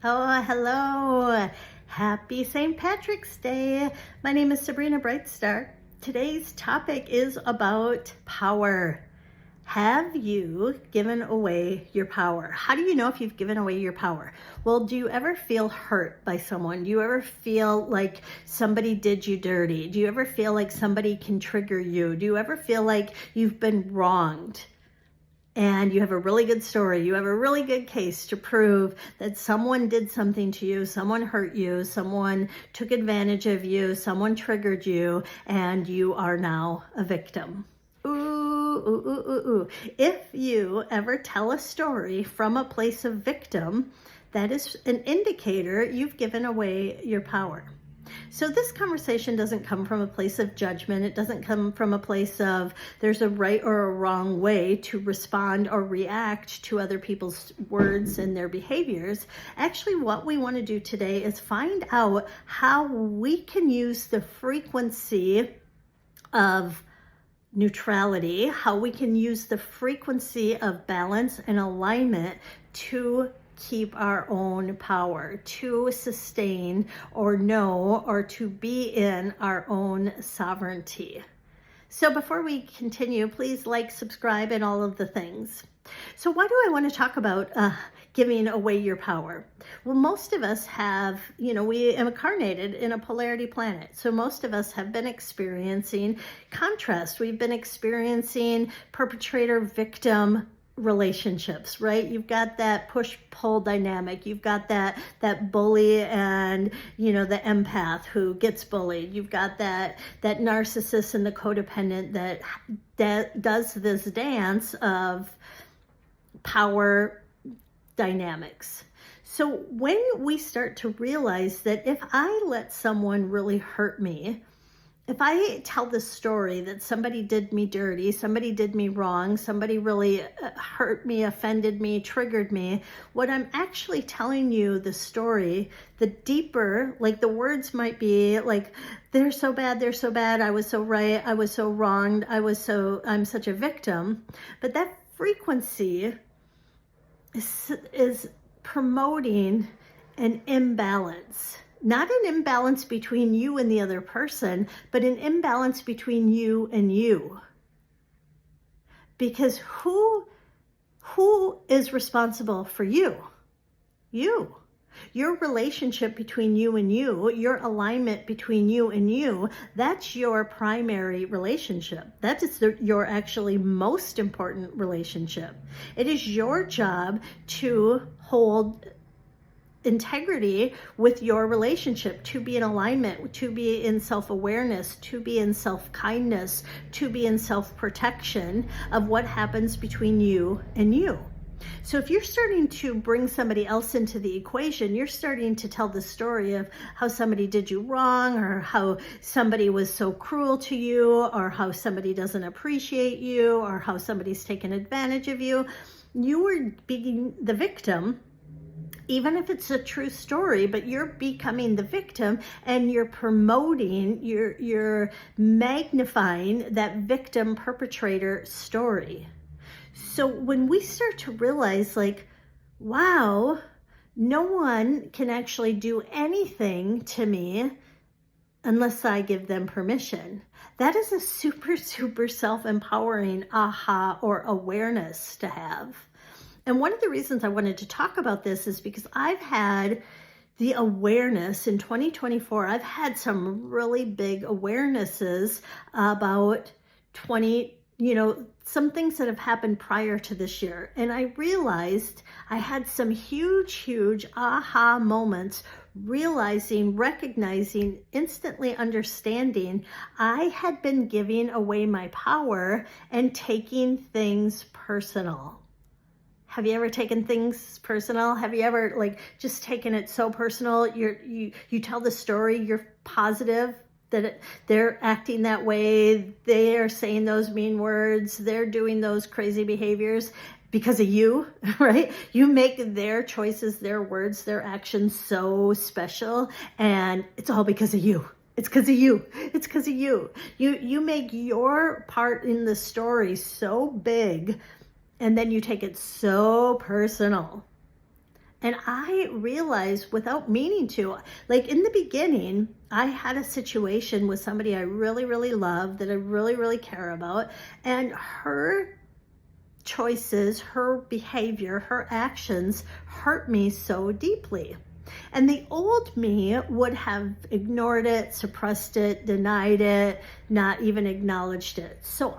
Oh, hello. Happy St. Patrick's Day. My name is Sabrina Brightstar. Today's topic is about power. Have you given away your power? How do you know if you've given away your power? Well, do you ever feel hurt by someone? Do you ever feel like somebody did you dirty? Do you ever feel like somebody can trigger you? Do you ever feel like you've been wronged? And you have a really good story, you have a really good case to prove that someone did something to you, someone hurt you, someone took advantage of you, someone triggered you, and you are now a victim. Ooh, ooh, ooh, ooh, ooh. If you ever tell a story from a place of victim, that is an indicator you've given away your power. So this conversation doesn't come from a place of judgment. It doesn't come from a place of there's a right or a wrong way to respond or react to other people's words and their behaviors. Actually, what we want to do today is find out how we can use the frequency of neutrality, how we can use the frequency of balance and alignment to keep our own power, to sustain or know or to be in our own sovereignty. So before we continue, please like, subscribe, and all of the things. So why do I want to talk about giving away your power? Well, most of us have, we incarnated in a polarity planet. So most of us have been experiencing contrast. We've been experiencing perpetrator-victim relationships, right? You've got that push-pull dynamic. You've got that bully and, the empath who gets bullied. You've got that narcissist and the codependent that does this dance of power dynamics. So when we start to realize that if I let someone really hurt me, if I tell the story that somebody did me dirty, somebody did me wrong, somebody really hurt me, offended me, triggered me, what I'm actually telling you the story, the deeper, like the words might be like, they're so bad, I was so right, I was so wronged, I'm such a victim. But that frequency is promoting an imbalance. Not an imbalance between you and the other person, but an imbalance between you and you. Because who is responsible for you? You. Your relationship between you and you, your alignment between you and you, that's your primary relationship. That is your actually most important relationship. It is your job to hold integrity with your relationship, to be in alignment, to be in self-awareness, to be in self-kindness, to be in self-protection of what happens between you and you. So if you're starting to bring somebody else into the equation, you're starting to tell the story of how somebody did you wrong, or how somebody was so cruel to you, or how somebody doesn't appreciate you, or how somebody's taken advantage of you. You are being the victim. Even if it's a true story, but you're becoming the victim and you're promoting, you're magnifying that victim perpetrator story. So when we start to realize like, wow, no one can actually do anything to me unless I give them permission. That is a super, super self-empowering aha or awareness to have. And one of the reasons I wanted to talk about this is because I've had the awareness in 2024. I've had some really big awarenesses about some things that have happened prior to this year. And I realized I had some huge aha moments, realizing, recognizing, instantly understanding I had been giving away my power and taking things personal. Have you ever taken things personal? Have you ever just taken it so personal? You tell the story, you're positive that they're acting that way, they are saying those mean words, they're doing those crazy behaviors because of you, right? You make their choices, their words, their actions so special, and it's all because of you. It's because of you. It's because of you. You make your part in the story so big, and then you take it so personal. And I realized without meaning to, like in the beginning, I had a situation with somebody I really, really love, that I really, really care about. And her choices, her behavior, her actions hurt me so deeply. And the old me would have ignored it, suppressed it, denied it, not even acknowledged it. So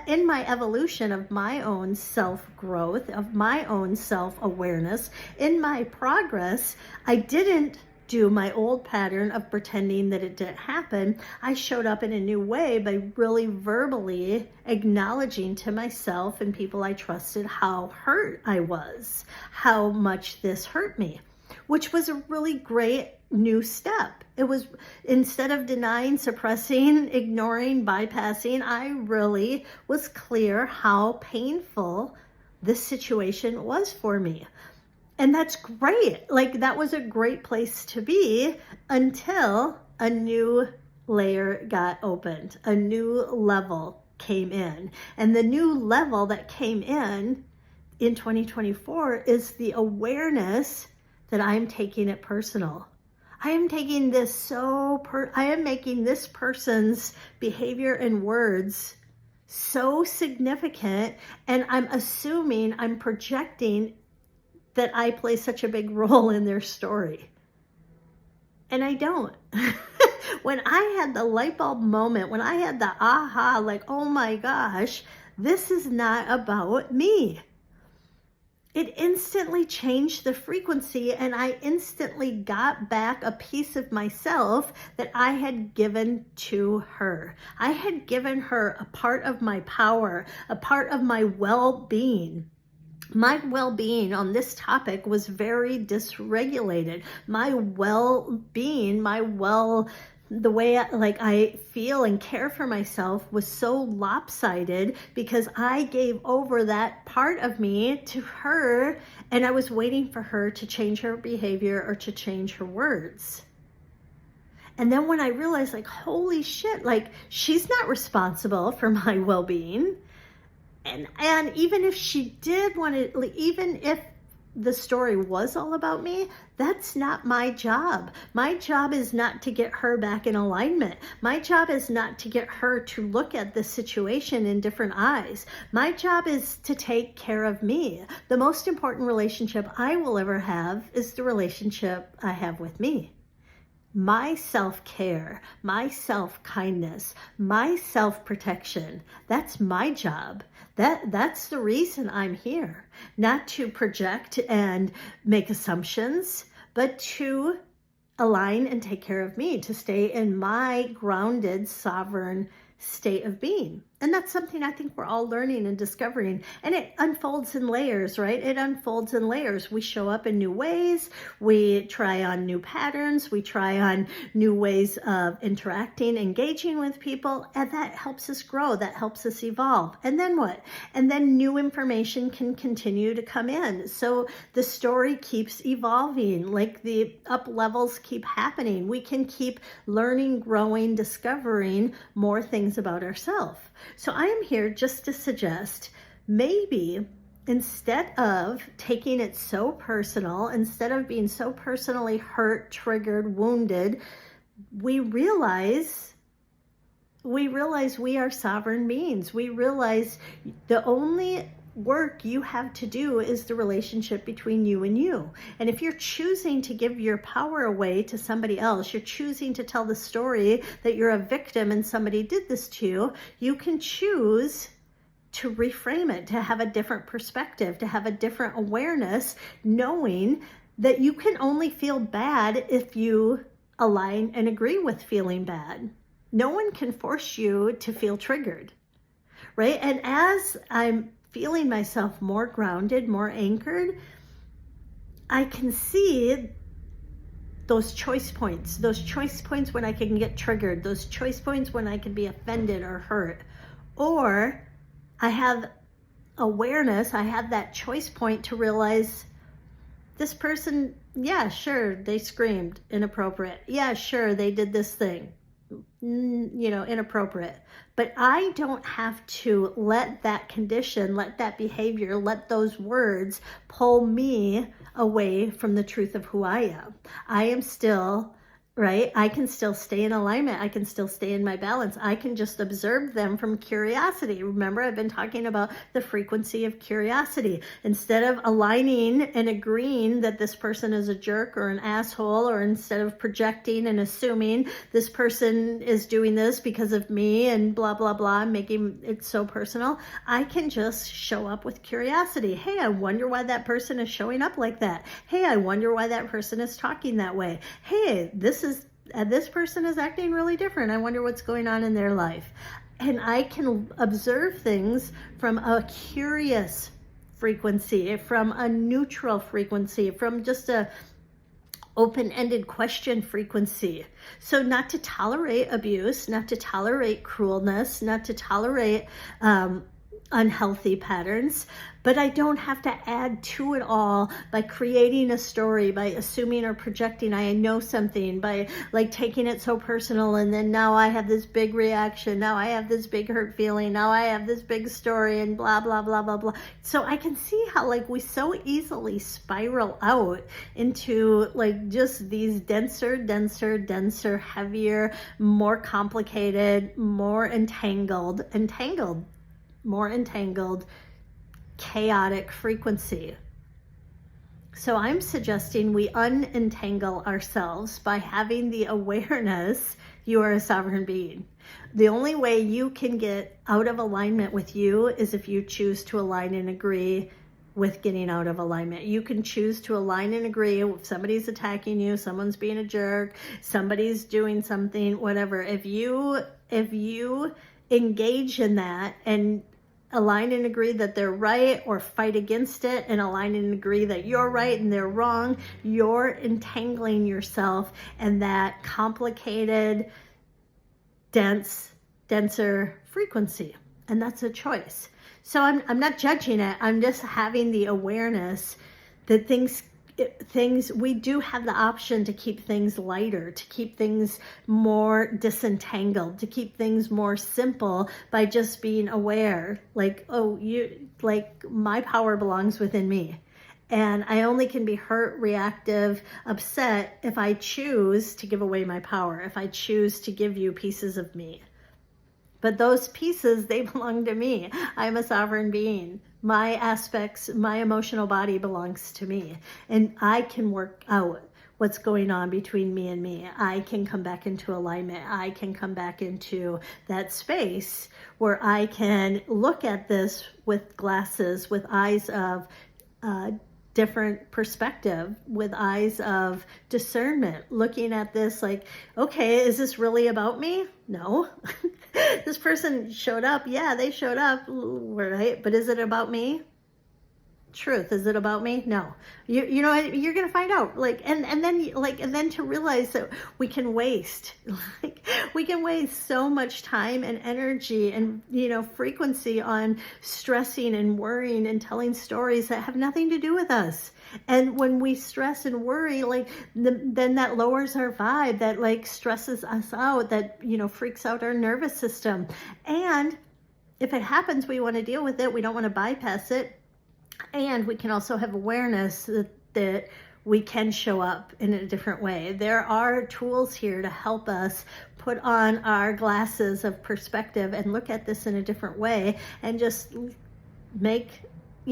in my evolution of my own self-growth, of my own self-awareness, in my progress, I didn't do my old pattern of pretending that it didn't happen. I showed up in a new way by really verbally acknowledging to myself and people I trusted how hurt I was, how much this hurt me, which was a really great new step. It was, instead of denying, suppressing, ignoring, bypassing, I really was clear how painful this situation was for me. And that's great. Like, that was a great place to be until a new layer got opened, a new level came in. And the new level that came in 2024 is the awareness that I'm taking it personal. I am taking this I am making this person's behavior and words so significant, and I'm assuming, I'm projecting that I play such a big role in their story. And I don't. When I had the light bulb moment, when I had the aha, like, oh my gosh, this is not about me. It instantly changed the frequency, and I instantly got back a piece of myself that I had given to her. I had given her a part of my power, a part of my well-being. My well-being on this topic was very dysregulated. My well-being, the way I feel and care for myself was so lopsided because I gave over that part of me to her, and I was waiting for her to change her behavior or to change her words. And then when I realized, like, holy shit, like, she's not responsible for my well-being. And even if she did want to, even if the story was all about me, that's not my job. My job is not to get her back in alignment. My job is not to get her to look at the situation in different eyes. My job is to take care of me. The most important relationship I will ever have is the relationship I have with me. My self-care, my self-kindness, my self-protection, that's my job. That's the reason I'm here. Not to project and make assumptions, but to align and take care of me, to stay in my grounded, sovereign state of being. And that's something I think we're all learning and discovering. And it unfolds in layers, right? It unfolds in layers. We show up in new ways. We try on new patterns. We try on new ways of interacting, engaging with people. And that helps us grow. That helps us evolve. And then what? And then new information can continue to come in. So the story keeps evolving. Like, the up levels keep happening. We can keep learning, growing, discovering more things about ourselves. So I am here just to suggest, maybe instead of taking it so personal, instead of being so personally hurt, triggered, wounded, we realize we are sovereign beings. We realize the only work you have to do is the relationship between you and you. And if you're choosing to give your power away to somebody else, you're choosing to tell the story that you're a victim and somebody did this to you, you can choose to reframe it, to have a different perspective, to have a different awareness, knowing that you can only feel bad if you align and agree with feeling bad. No one can force you to feel triggered, right? And as I'm feeling myself more grounded, more anchored, I can see those choice points when I can get triggered, those choice points when I can be offended or hurt. Or I have awareness, I have that choice point to realize this person, yeah, sure, they screamed inappropriate. Yeah, sure, they did this thing. inappropriate. But I don't have to let that condition, let that behavior, let those words pull me away from the truth of who I am. I am still, right? I can still stay in alignment. I can still stay in my balance. I can just observe them from curiosity. Remember, I've been talking about the frequency of curiosity. Instead of aligning and agreeing that this person is a jerk or an asshole, or instead of projecting and assuming this person is doing this because of me and blah, blah, blah, making it so personal, I can just show up with curiosity. Hey, I wonder why that person is showing up like that. Hey, I wonder why that person is talking that way. Hey, this person is acting really different. I wonder what's going on in their life. And I can observe things from a curious frequency, from a neutral frequency, from just a open-ended question frequency. So not to tolerate abuse, not to tolerate cruelness, not to tolerate unhealthy patterns, but I don't have to add to it all by creating a story, by assuming or projecting I know something, by like taking it so personal, and then now I have this big reaction, now I have this big hurt feeling, now I have this big story, and blah, blah, blah, blah, blah. So I can see how like we so easily spiral out into like just these denser, heavier, more complicated, more entangled, chaotic frequency. So I'm suggesting we unentangle ourselves by having the awareness you are a sovereign being. The only way you can get out of alignment with you is if you choose to align and agree with getting out of alignment. You can choose to align and agree if somebody's attacking you, someone's being a jerk, somebody's doing something, whatever. If you engage in that and align and agree that they're right, or fight against it and align and agree that you're right and they're wrong, you're entangling yourself in that complicated, denser frequency. And that's a choice. So I'm not judging it. I'm just having the awareness that things, we do have the option to keep things lighter, to keep things more disentangled, to keep things more simple by just being aware. Like, oh, my power belongs within me. And I only can be hurt, reactive, upset if I choose to give away my power, if I choose to give you pieces of me. But those pieces, they belong to me. I'm a sovereign being. My aspects, my emotional body belongs to me. And I can work out what's going on between me and me. I can come back into alignment. I can come back into that space where I can look at this with glasses, with eyes of different perspective, with eyes of discernment, looking at this like, okay, is this really about me? No. This person showed up. Yeah, they showed up, right? But is it about me? Truth, is it about me? No. You know, you're gonna find out. And then to realize that we can waste so much time and energy and frequency on stressing and worrying and telling stories that have nothing to do with us. And when we stress and worry, then that lowers our vibe, that stresses us out, that freaks out our nervous system. And if it happens, we want to deal with it. We don't want to bypass it. And we can also have awareness that we can show up in a different way. There are tools here to help us put on our glasses of perspective and look at this in a different way, and just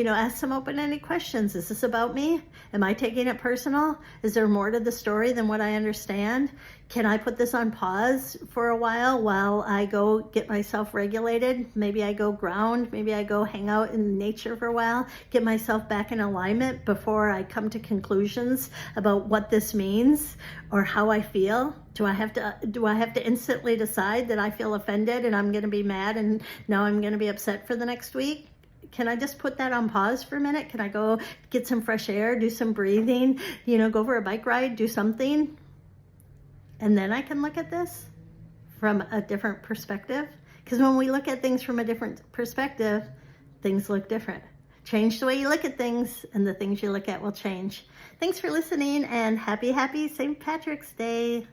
ask some open-ended questions. Is this about me? Am I taking it personal? Is there more to the story than what I understand? Can I put this on pause for a while I go get myself regulated? Maybe I go ground. Maybe I go hang out in nature for a while, get myself back in alignment before I come to conclusions about what this means or how I feel. Do I have to instantly decide that I feel offended and I'm going to be mad and now I'm going to be upset for the next week? Can I just put that on pause for a minute? Can I go get some fresh air, do some breathing, go for a bike ride, do something? And then I can look at this from a different perspective. Because when we look at things from a different perspective, things look different. Change the way you look at things, and the things you look at will change. Thanks for listening, and happy St. Patrick's Day.